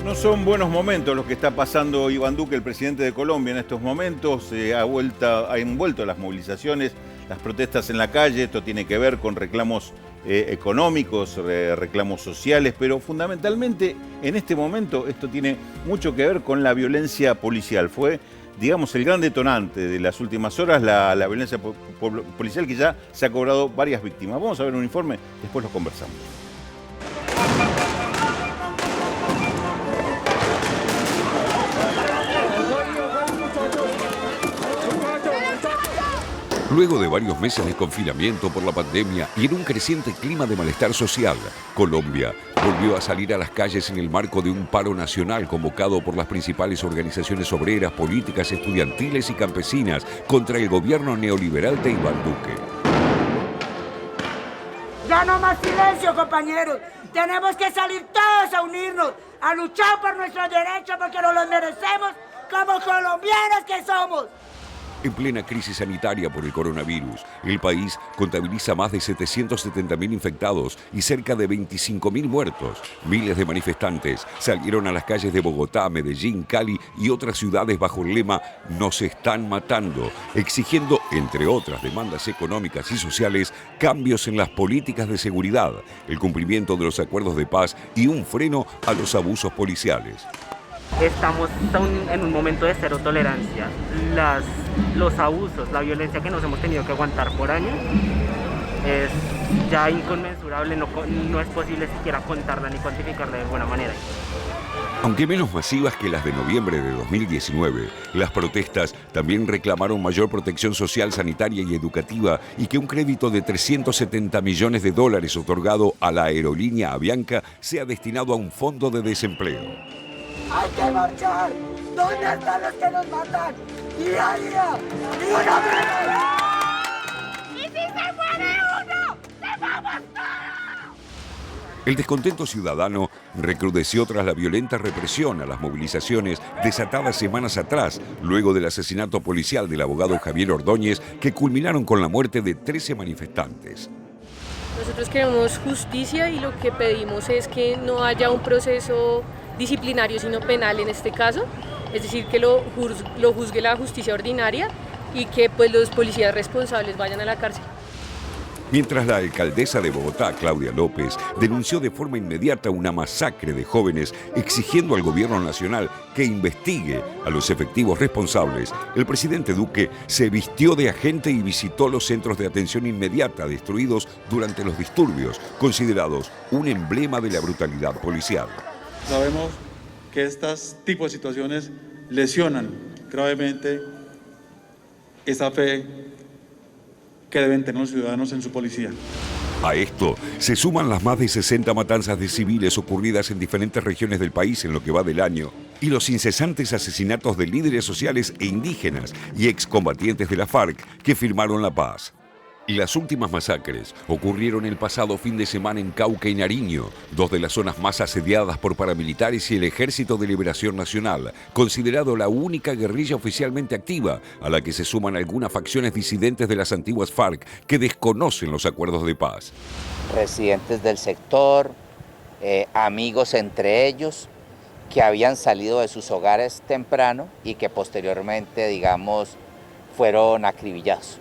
No son buenos momentos los que está pasando Iván Duque, el presidente de Colombia, en estos momentos. Ha envuelto las movilizaciones, las protestas en la calle. Esto tiene que ver con reclamos económicos, reclamos sociales, pero fundamentalmente en este momento esto tiene mucho que ver con la violencia policial. Fue, digamos, el gran detonante de las últimas horas, la violencia policial, que ya se ha cobrado varias víctimas. Vamos a ver un informe, después lo conversamos. Luego de varios meses de confinamiento por la pandemia y en un creciente clima de malestar social, Colombia volvió a salir a las calles en el marco de un paro nacional convocado por las principales organizaciones obreras, políticas, estudiantiles y campesinas contra el gobierno neoliberal de Iván Duque. Ya no más silencio, compañeros. Tenemos que salir todos a unirnos, a luchar por nuestros derechos porque nos los merecemos como colombianos que somos. En plena crisis sanitaria por el coronavirus, el país contabiliza más de 770.000 infectados y cerca de 25.000 muertos. Miles de manifestantes salieron a las calles de Bogotá, Medellín, Cali y otras ciudades bajo el lema "Nos están matando", exigiendo, entre otras demandas económicas y sociales, cambios en las políticas de seguridad, el cumplimiento de los acuerdos de paz y un freno a los abusos policiales. Estamos en un momento de cero tolerancia. Los abusos, la violencia que nos hemos tenido que aguantar por años es ya inconmensurable, no es posible siquiera contarla ni cuantificarla de buena manera. Aunque menos masivas que las de noviembre de 2019, las protestas también reclamaron mayor protección social, sanitaria y educativa y que un crédito de $370 millones otorgado a la aerolínea Avianca sea destinado a un fondo de desempleo. ¡Hay que marchar! ¿Dónde están los que nos matan? ¡Día a día! ¡Y uno menos! ¡Y si se muere uno! ¡se vamos todos! El descontento ciudadano recrudeció tras la violenta represión a las movilizaciones desatadas semanas atrás, luego del asesinato policial del abogado Javier Ordóñez, que culminaron con la muerte de 13 manifestantes. Nosotros queremos justicia y lo que pedimos es que no haya un proceso disciplinario sino penal en este caso, es decir, que lo juzgue la justicia ordinaria y que pues los policías responsables vayan a la cárcel. Mientras la alcaldesa de Bogotá, Claudia López, denunció de forma inmediata una masacre de jóvenes exigiendo al gobierno nacional que investigue a los efectivos responsables, el presidente Duque se vistió de agente y visitó los centros de atención inmediata destruidos durante los disturbios, considerados un emblema de la brutalidad policial. Sabemos que estos tipos de situaciones lesionan gravemente esa fe que deben tener los ciudadanos en su policía. A esto se suman las más de 60 matanzas de civiles ocurridas en diferentes regiones del país en lo que va del año y los incesantes asesinatos de líderes sociales e indígenas y excombatientes de la FARC que firmaron la paz. Las últimas masacres ocurrieron el pasado fin de semana en Cauca y Nariño, dos de las zonas más asediadas por paramilitares y el Ejército de Liberación Nacional, considerado la única guerrilla oficialmente activa, a la que se suman algunas facciones disidentes de las antiguas FARC que desconocen los acuerdos de paz. Residentes del sector, amigos entre ellos, que habían salido de sus hogares temprano y que posteriormente, digamos, fueron acribillados.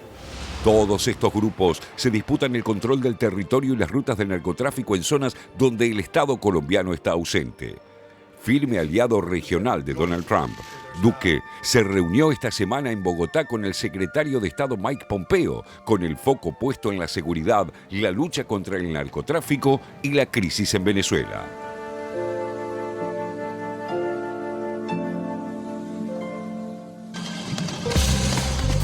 Todos estos grupos se disputan el control del territorio y las rutas del narcotráfico en zonas donde el Estado colombiano está ausente. Firme aliado regional de Donald Trump, Duque se reunió esta semana en Bogotá con el secretario de Estado Mike Pompeo, con el foco puesto en la seguridad, la lucha contra el narcotráfico y la crisis en Venezuela.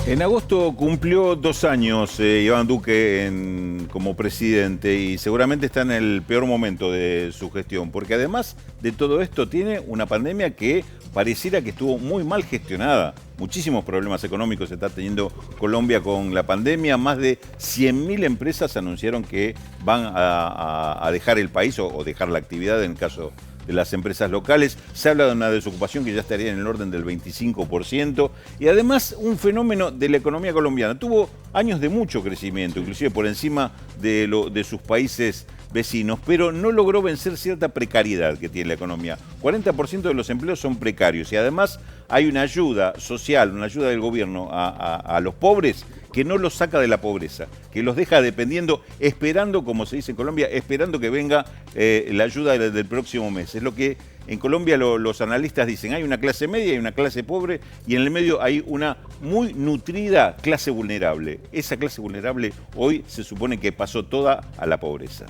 En agosto cumplió 2 años Iván Duque como presidente y seguramente está en el peor momento de su gestión, porque además de todo esto tiene una pandemia que pareciera que estuvo muy mal gestionada. Muchísimos problemas económicos está teniendo Colombia con la pandemia. Más de 100.000 empresas anunciaron que van a dejar el país o dejar la actividad en el caso de las empresas locales. Se habla de una desocupación que ya estaría en el orden del 25% y además un fenómeno de la economía colombiana. Tuvo años de mucho crecimiento, inclusive por encima de sus países vecinos, pero no logró vencer cierta precariedad que tiene la economía. 40% de los empleos son precarios y además hay una ayuda social, una ayuda del gobierno a los pobres que no los saca de la pobreza, que los deja dependiendo, esperando, como se dice en Colombia, esperando que venga la ayuda del próximo mes. Es lo que en Colombia los analistas dicen, hay una clase media y una clase pobre y en el medio hay una muy nutrida clase vulnerable. Esa clase vulnerable hoy se supone que pasó toda a la pobreza.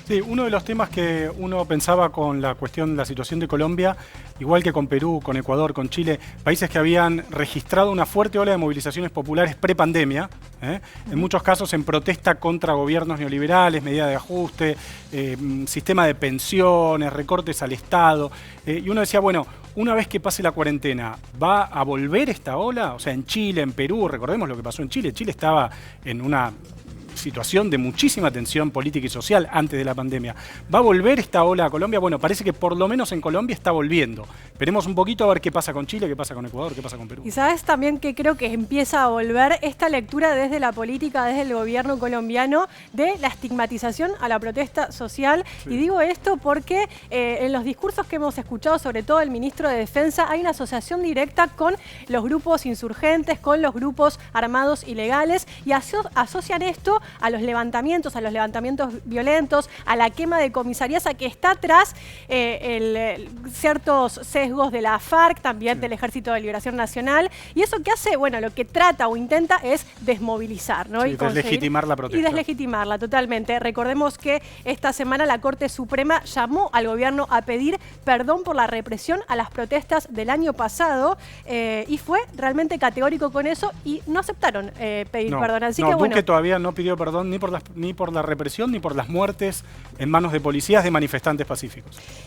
Sí, uno de los temas que uno pensaba con la situación de Colombia, igual que con Perú, con Ecuador, con Chile, países que habían registrado una fuerte ola de movilizaciones populares prepandemia, en muchos casos en protesta contra gobiernos neoliberales, medidas de ajuste, sistema de pensiones, recortes al Estado, y uno decía, bueno, una vez que pase la cuarentena, ¿va a volver esta ola? O sea, en Chile, en Perú, recordemos lo que pasó en Chile. Chile estaba en una situación de muchísima tensión política y social antes de la pandemia. ¿Va a volver esta ola a Colombia? Bueno, parece que por lo menos en Colombia está volviendo. Veremos un poquito a ver qué pasa con Chile, qué pasa con Ecuador, qué pasa con Perú. Y sabes también que creo que empieza a volver esta lectura desde la política, desde el gobierno colombiano, de la estigmatización a la protesta social. Sí. Y digo esto porque en los discursos que hemos escuchado, sobre todo el ministro de Defensa, hay una asociación directa con los grupos insurgentes, con los grupos armados ilegales, y asocian esto a los levantamientos violentos, a la quema de comisarías, a que está atrás ciertos sesgos de la FARC, también del Ejército de Liberación Nacional, y eso que hace, bueno, lo que trata o intenta es desmovilizar, ¿no? Sí, y deslegitimar la protesta. Y deslegitimarla totalmente. Recordemos que esta semana la Corte Suprema llamó al gobierno a pedir perdón por la represión a las protestas del año pasado, y fue realmente categórico con eso y no aceptaron pedir perdón. Así que, bueno, Duque todavía no pidió perdón ni por la represión ni por las muertes en manos de policías de manifestantes pacíficos.